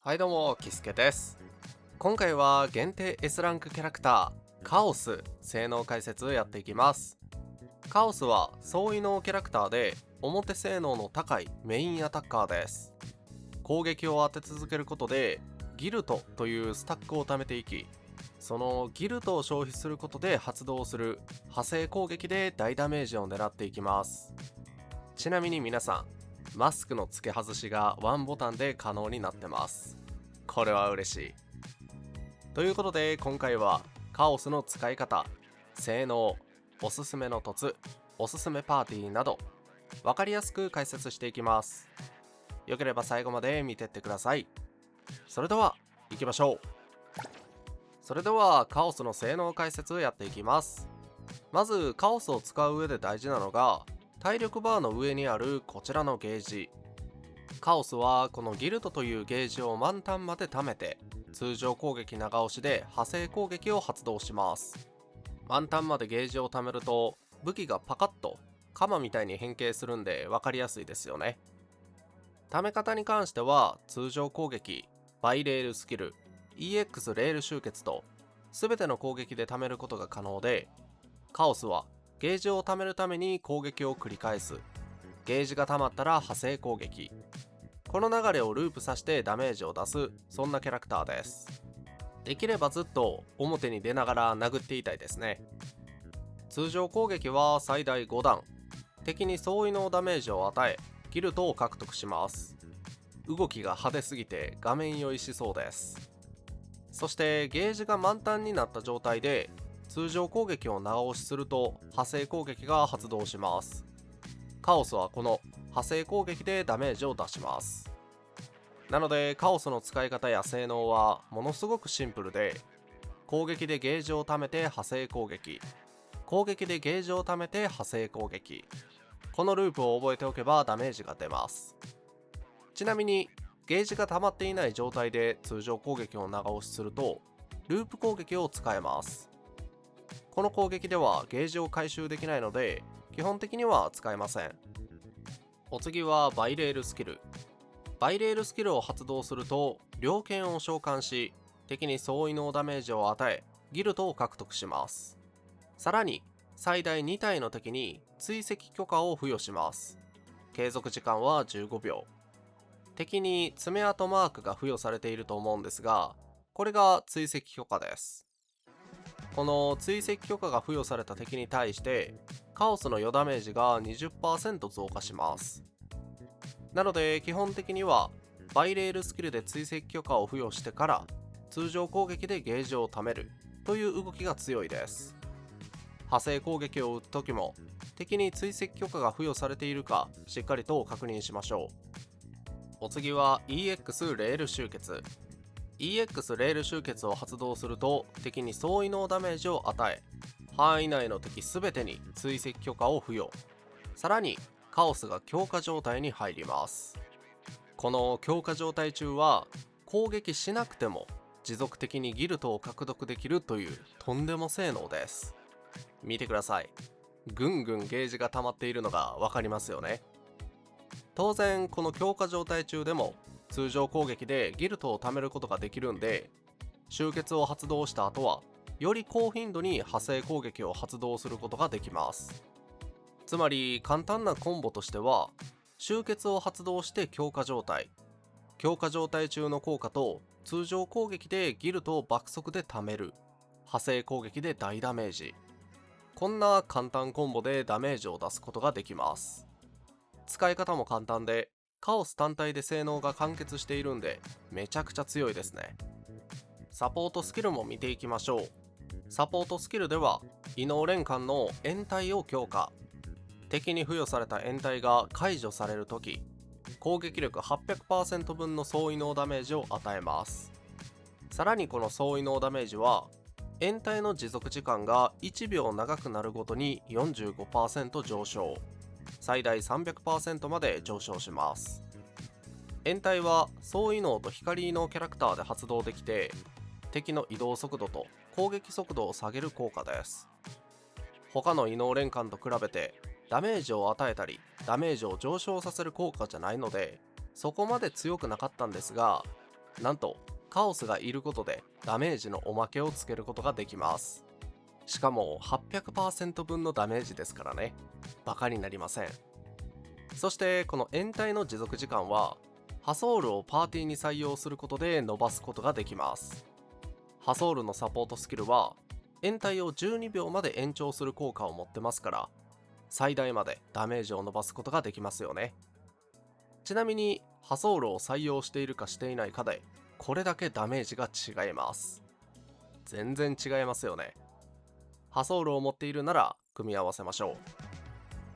はいどうも、キスケです。今回は限定 S ランクキャラクター、カオス性能解説をやっていきます。カオスは総異能キャラクターで表性能の高いメインアタッカーです。攻撃を当て続けることでギルトというスタックを貯めていき、そのギルトを消費することで発動する派生攻撃で大ダメージを狙っていきます。ちなみに皆さん、マスクの付け外しがワンボタンで可能になってます。これは嬉しい。ということで今回はカオスの使い方、性能、おすすめの凸、おすすめパーティーなど分かりやすく解説していきます。よければ最後まで見てってください。それでは行きましょう。それではカオスの性能解説をやっていきます。まずカオスを使う上で大事なのが体力バーの上にあるこちらのゲージ。カオスはこのギルトというゲージを満タンまで貯めて通常攻撃長押しで派生攻撃を発動します。満タンまでゲージを貯めると武器がパカッと鎌みたいに変形するんで分かりやすいですよね。貯め方に関しては通常攻撃、バイレールスキル、EX レール集結と全ての攻撃で貯めることが可能で、カオスはゲージを貯めるために攻撃を繰り返す、ゲージが溜まったら派生攻撃、この流れをループさせてダメージを出す、そんなキャラクターです。できればずっと表に出ながら殴っていたいですね。通常攻撃は最大5段、敵に総異能ダメージを与えギルトを獲得します。動きが派手すぎて画面酔いしそうです。そしてゲージが満タンになった状態で通常攻撃を長押しすると派生攻撃が発動します。カオスはこの派生攻撃でダメージを出します。なのでカオスの使い方や性能はものすごくシンプルで、攻撃でゲージを貯めて派生攻撃、攻撃でゲージを貯めて派生攻撃、このループを覚えておけばダメージが出ます。ちなみにゲージが溜まっていない状態で通常攻撃を長押しするとループ攻撃を使えます。この攻撃ではゲージを回収できないので基本的には使えません。お次はバイレールスキル。バイレールスキルを発動すると猟犬を召喚し敵に総異能ダメージを与えギルトを獲得します。さらに最大2体の敵に追跡許可を付与します。継続時間は15秒。敵に爪痕マークが付与されていると思うんですが、これが追跡許可です。この追跡許可が付与された敵に対してカオスの余ダメージが 20% 増加します。なので基本的にはバイレールスキルで追跡許可を付与してから通常攻撃でゲージを貯めるという動きが強いです。派生攻撃を打つ時も敵に追跡許可が付与されているかしっかりと確認しましょう。お次は EX レール集結。 EX レール集結を発動すると敵に総異能ダメージを与え範囲内の敵全てに追跡許可を付与。さらにカオスが強化状態に入ります。この強化状態中は攻撃しなくても持続的にギルトを獲得できるというとんでも性能です。見てください。ぐんぐんゲージが溜まっているのがわかりますよね。当然この強化状態中でも通常攻撃でギルトを貯めることができるんで、集結を発動した後はより高頻度に派生攻撃を発動することができます。つまり簡単なコンボとしては、集結を発動して強化状態、強化状態中の効果と通常攻撃でギルトを爆速で貯める、派生攻撃で大ダメージ、こんな簡単コンボでダメージを出すことができます。使い方も簡単でカオス単体で性能が完結しているんでめちゃくちゃ強いですね。サポートスキルも見ていきましょう。サポートスキルでは異能連環の延滞を強化。敵に付与された延滞が解除されるとき攻撃力 800% 分の総異能ダメージを与えます。さらにこの総異能ダメージは延滞の持続時間が1秒長くなるごとに 45% 上昇、最大 300% まで上昇します。延滞は総異能と光異能キャラクターで発動できて敵の移動速度と攻撃速度を下げる効果です。他の異能連環と比べてダメージを与えたりダメージを上昇させる効果じゃないのでそこまで強くなかったんですが、なんとカオスがいることでダメージのおまけをつけることができます。しかも 800% 分のダメージですからね、バカになりません。そしてこの延滞の持続時間はハソールをパーティーに採用することで伸ばすことができます。ハソールのサポートスキルは延滞を12秒まで延長する効果を持ってますから、最大までダメージを伸ばすことができますよね。ちなみにハソールを採用しているかしていないかでこれだけダメージが違います。全然違いますよね。ハソールを持っているなら組み合わせましょ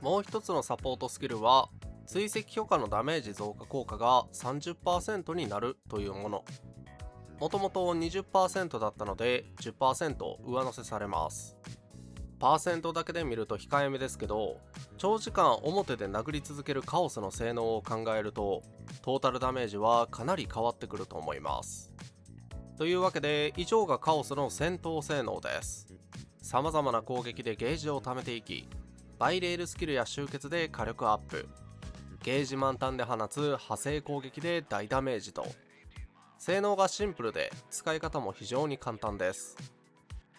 う。もう一つのサポートスキルは追跡許可のダメージ増加効果が 30% になるというもの。もともと 20% だったので 10% 上乗せされます。パーセントだけで見ると控えめですけど、長時間表で殴り続けるカオスの性能を考えるとトータルダメージはかなり変わってくると思います。というわけで以上がカオスの戦闘性能です。様々な攻撃でゲージを貯めていき、バイレールスキルや集結で火力アップ、ゲージ満タンで放つ派生攻撃で大ダメージと、性能がシンプルで使い方も非常に簡単です。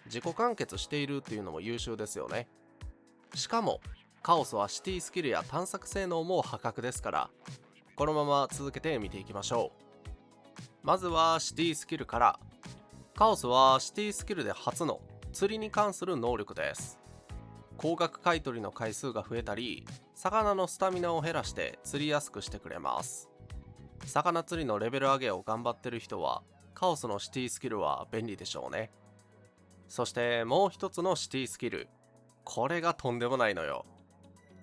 自己完結しているっていうのも優秀ですよね。しかもカオスはシティスキルや探索性能も破格ですから、このまま続けて見ていきましょう。まずはシティスキルから。カオスはシティスキルで初の釣りに関する能力です。高額買取の回数が増えたり、魚のスタミナを減らして釣りやすくしてくれます。魚釣りのレベル上げを頑張ってる人はカオスのシティスキルは便利でしょうね。そしてもう一つのシティスキル、これがとんでもないのよ。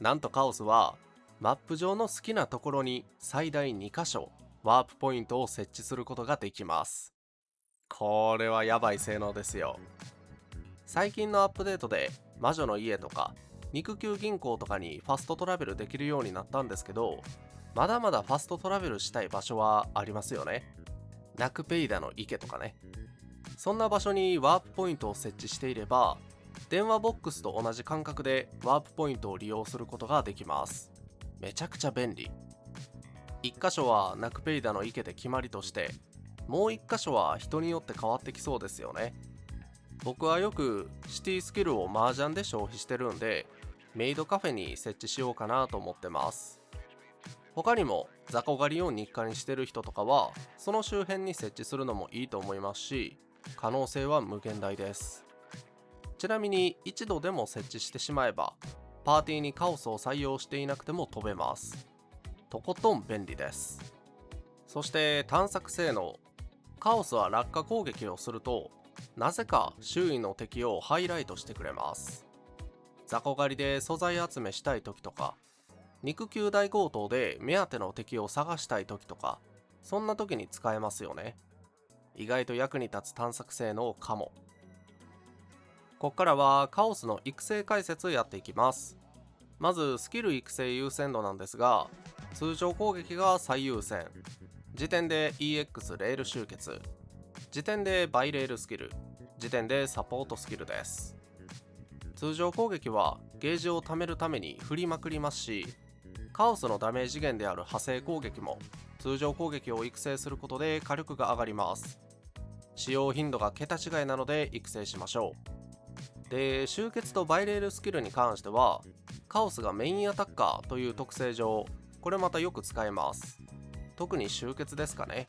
なんとカオスはマップ上の好きなところに最大2箇所ワープポイントを設置することができます。これはやばい性能ですよ。最近のアップデートで魔女の家とか肉球銀行とかにファストトラベルできるようになったんですけど、まだまだファストトラベルしたい場所はありますよね。ナクペイダの池とかね。そんな場所にワープポイントを設置していれば、電話ボックスと同じ感覚でワープポイントを利用することができます。めちゃくちゃ便利。1箇所はナクペイダの池で決まりとして、もう1箇所は人によって変わってきそうですよね。僕はよくシティスキルを麻雀で消費してるんで、メイドカフェに設置しようかなと思ってます。他にも雑魚狩りを日課にしてる人とかはその周辺に設置するのもいいと思いますし、可能性は無限大です。ちなみに一度でも設置してしまえばパーティーにカオスを採用していなくても飛べます。とことん便利です。そして探索性能。カオスは落下攻撃をするとなぜか周囲の敵をハイライトしてくれます。雑魚狩りで素材集めしたい時とか、肉球大強盗で目当ての敵を探したい時とか、そんな時に使えますよね。意外と役に立つ探索性能かも。ここからはカオスの育成解説やっていきます。まずスキル育成優先度なんですが、通常攻撃が最優先、時点で EX レール集結、時点でバイレールスキル、時点でサポートスキルです。通常攻撃はゲージを貯めるために振りまくりますし、カオスのダメージ源である派生攻撃も通常攻撃を育成することで火力が上がります。使用頻度が桁違いなので育成しましょう。で、集結とバイレールスキルに関してはカオスがメインアタッカーという特性上、これまたよく使えます。特に集結ですかね。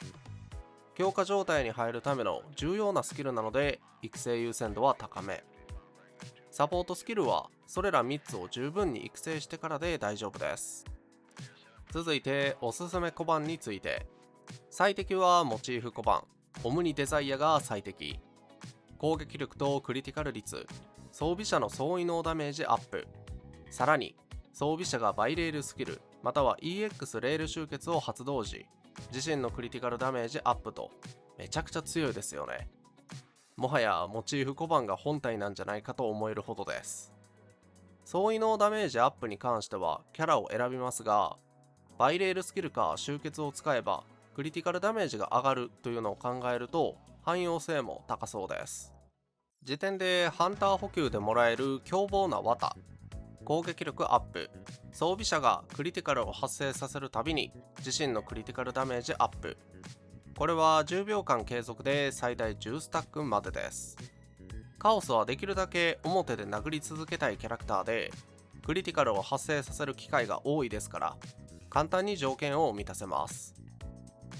強化状態に入るための重要なスキルなので育成優先度は高め。サポートスキルはそれら3つを十分に育成してからで大丈夫です。続いておすすめ小判について。最適はモチーフ小判、オムニデザイアが最適。攻撃力とクリティカル率、装備者の総移動ダメージアップ、さらに装備者がバイレールスキルまたは EX レール集結を発動時、自身のクリティカルダメージアップと、めちゃくちゃ強いですよね。もはやモチーフ小判が本体なんじゃないかと思えるほどです。総移動ダメージアップに関してはキャラを選びますが、バイレールスキルか集結を使えばクリティカルダメージが上がるというのを考えると汎用性も高そうです。時点でハンター補給でもらえる凶暴な綿、攻撃力アップ、装備者がクリティカルを発生させるたびに自身のクリティカルダメージアップ、これは10秒間継続で最大10スタックまでです。カオスはできるだけ表で殴り続けたいキャラクターで、クリティカルを発生させる機会が多いですから、簡単に条件を満たせます。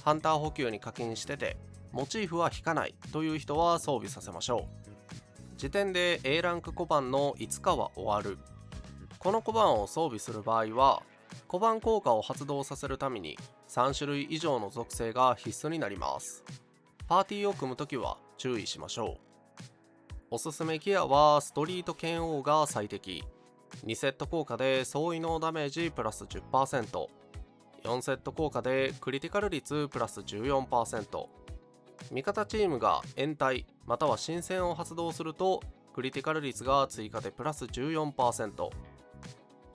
ハンター補給に課金してて、モチーフは引かないという人は装備させましょう。時点で A ランク小判の5日は終わる。この小判を装備する場合は、小判効果を発動させるために3種類以上の属性が必須になります。パーティーを組むときは注意しましょう。おすすめギアはストリート剣王が最適。2セット効果で総異能ダメージプラス 10%、4セット効果でクリティカル率プラス 14%、味方チームが炎体または新戦を発動するとクリティカル率が追加でプラス 14%。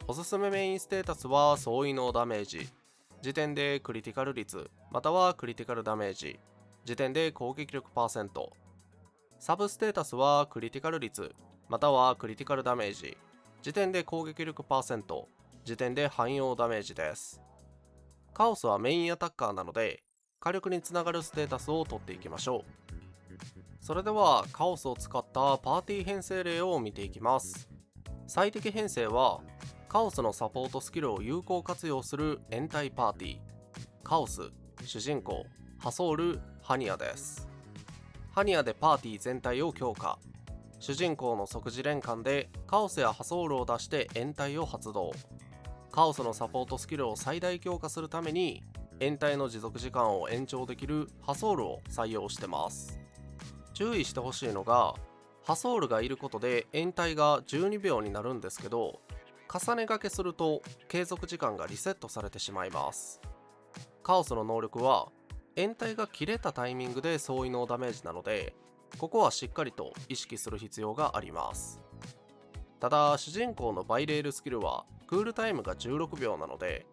おすすめメインステータスは総異能ダメージ、時点でクリティカル率またはクリティカルダメージ、時点で攻撃力パーセント。サブステータスはクリティカル率またはクリティカルダメージ、時点で攻撃力パーセント、時点で汎用ダメージです。カオスはメインアタッカーなので火力につながるステータスを取っていきましょう。それではカオスを使ったパーティー編成例を見ていきます。最適編成はカオスのサポートスキルを有効活用する炎体パーティー、カオス、主人公、ハソール、ハニアです。ハニアでパーティー全体を強化。主人公の即時連関でカオスやハソールを出して炎体を発動。カオスのサポートスキルを最大強化するために炎体の持続時間を延長できるハソールを採用してます。注意してほしいのが、ハソールがいることで炎体が12秒になるんですけど、重ね掛けすると継続時間がリセットされてしまいます。カオスの能力は炎体が切れたタイミングで総異能ダメージなので、ここはしっかりと意識する必要があります。ただ主人公のバイレールスキルはクールタイムが16秒なので、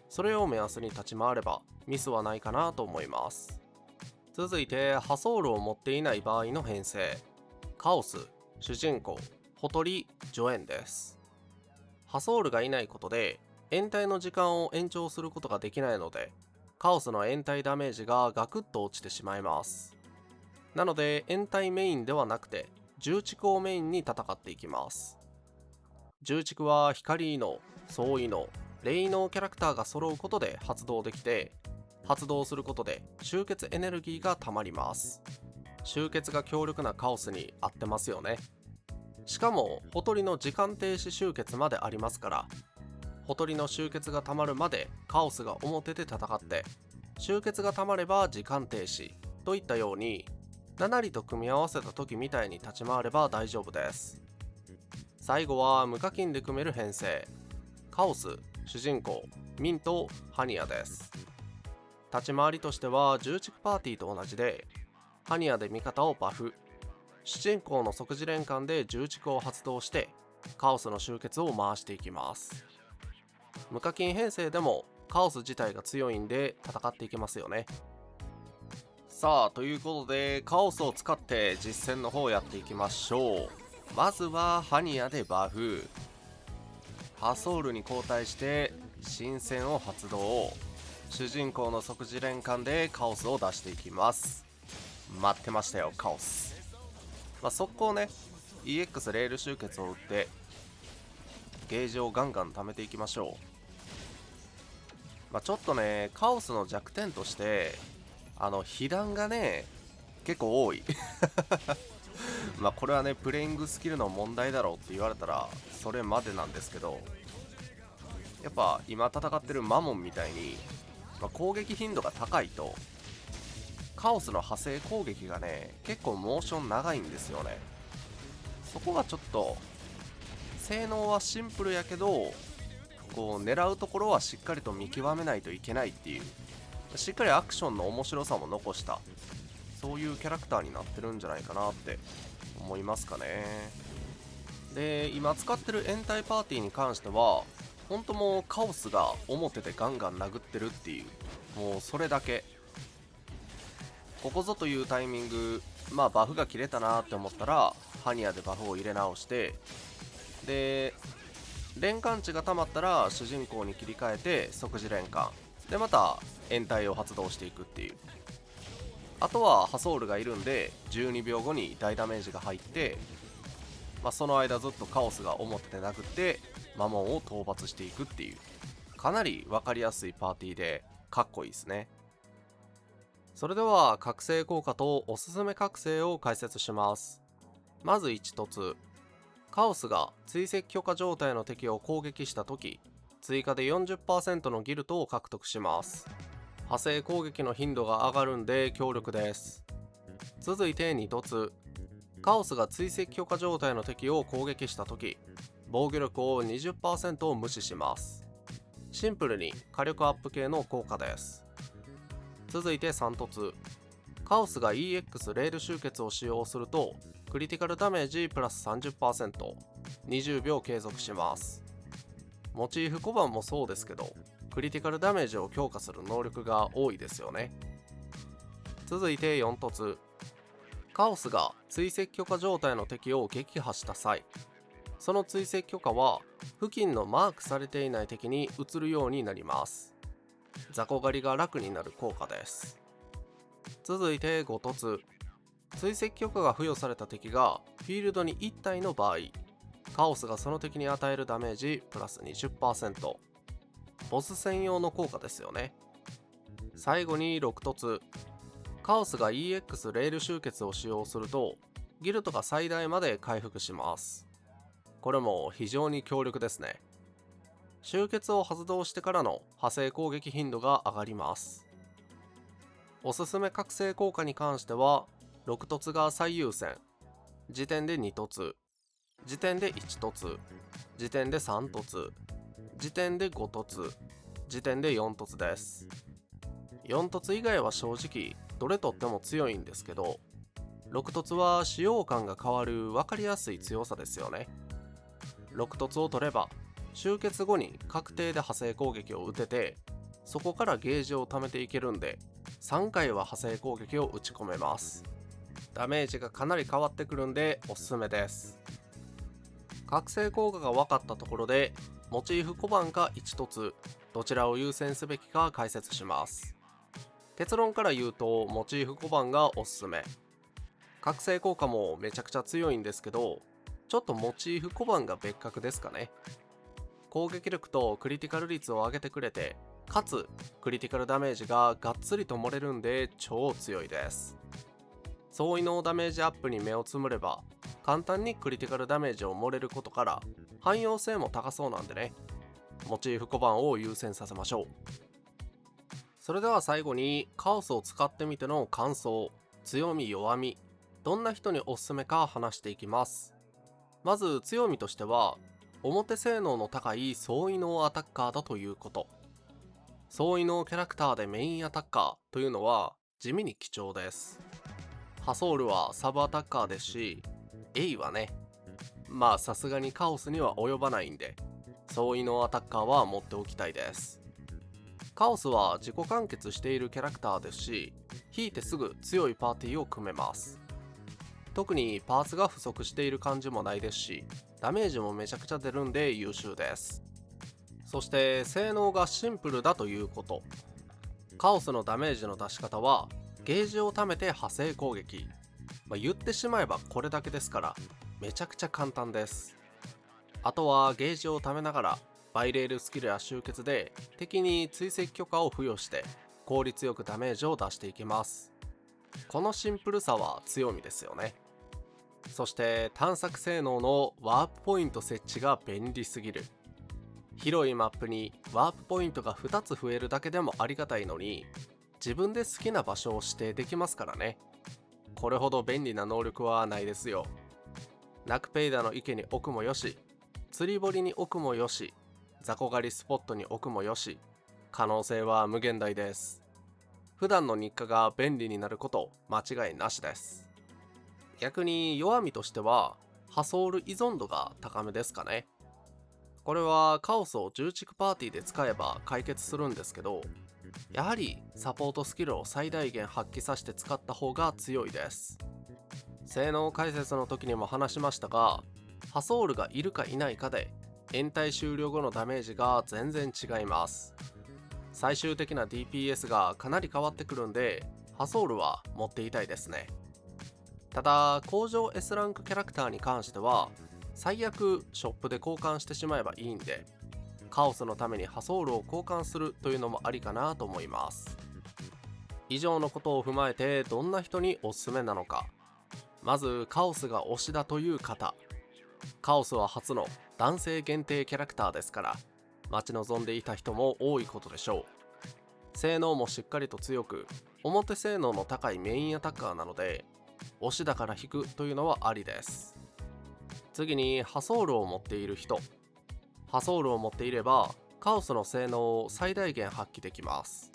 それを目安に立ち回ればミスはないかなと思います。続いてハソールを持っていない場合の編成、カオス、主人公、ほとり、助演です。ハソールがいないことで炎体の時間を延長することができないので、カオスの炎体ダメージがガクッと落ちてしまいます。なので炎体メインではなくて重蓄をメインに戦っていきます。重蓄は光異能、総異能、霊異能キャラクターが揃うことで発動できて、発動することで集結エネルギーがたまります。集結が強力なカオスに合ってますよね。しかもほとりの時間停止集結までありますから、ほとりの集結がたまるまでカオスが表で戦って、集結がたまれば時間停止といったように7里と組み合わせた時みたいに立ち回れば大丈夫です。最後は無課金で組める編成、カオス、主人公、ミント、ハニアです。立ち回りとしては重蓄パーティーと同じで、ハニアで味方をバフ、主人公の即時連関で重蓄を発動してカオスの集結を回していきます。無課金編成でもカオス自体が強いんで戦っていけますよね。さあということでカオスを使って実戦の方やっていきましょう。まずはハニアでバフ、ハソールに交代して新戦を発動、主人公の即時連関でカオスを出していきます。待ってましたよカオス。速攻ね EX レール集結を打ってゲージをガンガン貯めていきましょう。ちょっとねカオスの弱点として被弾がね結構多いこれはねプレイングスキルの問題だろうって言われたらそれまでなんですけど、やっぱ今戦ってるマモンみたいに、攻撃頻度が高いとカオスの派生攻撃がね結構モーション長いんですよね。そこがちょっと性能はシンプルやけど、こう狙うところはしっかりと見極めないといけないっていう、しっかりアクションの面白さも残したそういうキャラクターになってるんじゃないかなって思いますかね。で今使ってる炎体パーティーに関しては本当もうカオスが表でガンガン殴ってるっていう、もうそれだけ。ここぞというタイミング、バフが切れたなって思ったらハニアでバフを入れ直して、で連関値が溜まったら主人公に切り替えて即時連関でまた炎体を発動していくっていう、あとはハソールがいるんで12秒後に大ダメージが入って、その間ずっとカオスが表で殴って魔門を討伐していくっていう、かなり分かりやすいパーティーでかっこいいですね。それでは覚醒効果とおすすめ覚醒を解説します。まず1凸、カオスが追跡許可状態の敵を攻撃した時、追加で 40% のギルトを獲得します。派生攻撃の頻度が上がるんで強力です。続いて2凸、カオスが追跡許可状態の敵を攻撃した時、防御力を 20% を無視します。シンプルに火力アップ系の効果です。続いて3凸、カオスが EX レール集結を使用するとクリティカルダメージプラス 30%、20秒継続します。モチーフ小判もそうですけど、クリティカルダメージを強化する能力が多いですよね。続いて4凸、カオスが追跡許可状態の敵を撃破した際、その追跡許可は付近のマークされていない敵に移るようになります。雑魚狩りが楽になる効果です。続いて5凸、追跡許可が付与された敵がフィールドに1体の場合、カオスがその敵に与えるダメージプラス 20%、 ボス専用の効果ですよね。最後に6凸、カオスが EX レール集結を使用するとギルトが最大まで回復します。これも非常に強力ですね。集結を発動してからの派生攻撃頻度が上がります。おすすめ覚醒効果に関しては6凸が最優先、時点で2凸、時点で1凸、時点で3凸、時点で5凸、時点で4凸です。4凸以外は正直どれとっても強いんですけど、6凸は使用感が変わる分かりやすい強さですよね。6凸を取れば集結後に確定で派生攻撃を打てて、そこからゲージを貯めていけるんで3回は派生攻撃を打ち込めます。ダメージがかなり変わってくるんでおすすめです。覚醒効果が分かったところで、モチーフ小判か1凸、どちらを優先すべきか解説します。結論から言うとモチーフ小判がおすすめ。覚醒効果もめちゃくちゃ強いんですけど、ちょっとモチーフ小判が別格ですかね。攻撃力とクリティカル率を上げてくれて、かつクリティカルダメージががっつりと盛れるんで超強いです。総異能ダメージアップに目をつむれば簡単にクリティカルダメージを盛れることから汎用性も高そうなんでね、モチーフ小判を優先させましょう。それでは最後にカオスを使ってみての感想、強み弱み、どんな人におすすめか話していきます。まず強みとしては、表性能の高い総異能アタッカーだということ。総異能キャラクターでメインアタッカーというのは地味に貴重です。ハソールはサブアタッカーですし、エイはね、さすがにカオスには及ばないんで、総異能アタッカーは持っておきたいです。カオスは自己完結しているキャラクターですし、引いてすぐ強いパーティーを組めます。特にパーツが不足している感じもないですし、ダメージもめちゃくちゃ出るんで優秀です。そして性能がシンプルだということ。カオスのダメージの出し方はゲージを貯めて派生攻撃、言ってしまえばこれだけですからめちゃくちゃ簡単です。あとはゲージを貯めながらバイレールスキルや集結で敵に追跡許可を付与して効率よくダメージを出していきます。このシンプルさは強みですよね。そして探索性能のワープポイント設置が便利すぎる。広いマップにワープポイントが2つ増えるだけでもありがたいのに、自分で好きな場所を指定できますからね。これほど便利な能力はないですよ。ナクペイダの池に置くもよし、釣り堀に置くもよし、雑魚狩りスポットに置くもよし、可能性は無限大です。普段の日課が便利になること間違いなしです。逆に弱みとしてはハソール依存度が高めですかね。これはカオスを重築パーティーで使えば解決するんですけど、やはりサポートスキルを最大限発揮させて使った方が強いです。性能解説の時にも話しましたが、ハソールがいるかいないかで延滞終了後のダメージが全然違います。最終的な DPS がかなり変わってくるんで、ハソールは持っていたいですね。ただ工場 S ランクキャラクターに関しては最悪ショップで交換してしまえばいいんで、カオスのためにハソールを交換するというのもありかなと思います。以上のことを踏まえてどんな人におすすめなのか。まずカオスが推しだという方。カオスは初の男性限定キャラクターですから待ち望んでいた人も多いことでしょう。性能もしっかりと強く表性能の高いメインアタッカーなので推しだから引くというのはありです。次にハソールを持っている人。ハソールを持っていればカオスの性能を最大限発揮できます。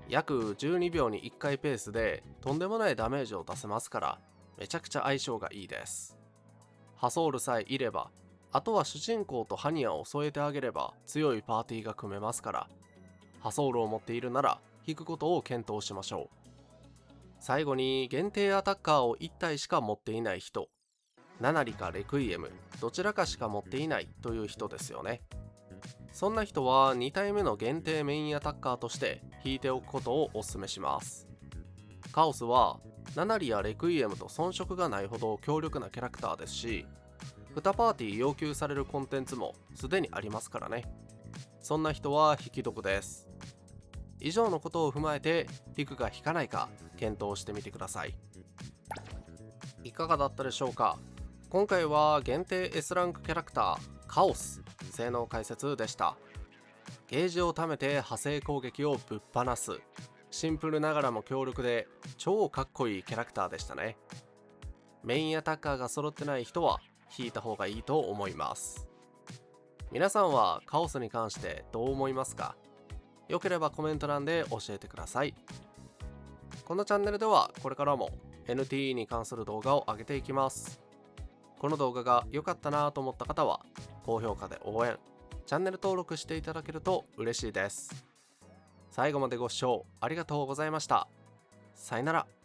約12秒に1回ペースでとんでもないダメージを出せますからめちゃくちゃ相性がいいです。ハソールさえいればあとは主人公とハニヤを添えてあげれば強いパーティーが組めますから、ハソールを持っているなら引くことを検討しましょう。最後に限定アタッカーを1体しか持っていない人。ナナリかレクイエムどちらかしか持っていないという人ですよね。そんな人は2体目の限定メインアタッカーとして引いておくことをお勧めします。カオスはナナリやレクイエムと遜色がないほど強力なキャラクターですし、2パーティー要求されるコンテンツもすでにありますからね。そんな人は引き得です。以上のことを踏まえて引くか引かないか検討してみてください。いかがだったでしょうか。今回は限定 S ランクキャラクターカオス性能解説でした。ゲージを貯めて派生攻撃をぶっ放すシンプルながらも強力で超かっこいいキャラクターでしたね。メインアタッカーが揃ってない人は引いた方がいいと思います。皆さんはカオスに関してどう思いますか？よければコメント欄で教えてください。このチャンネルではこれからも NTE に関する動画を上げていきます。この動画が良かったなと思った方は高評価で応援、チャンネル登録していただけると嬉しいです。最後までご視聴ありがとうございました。さよなら。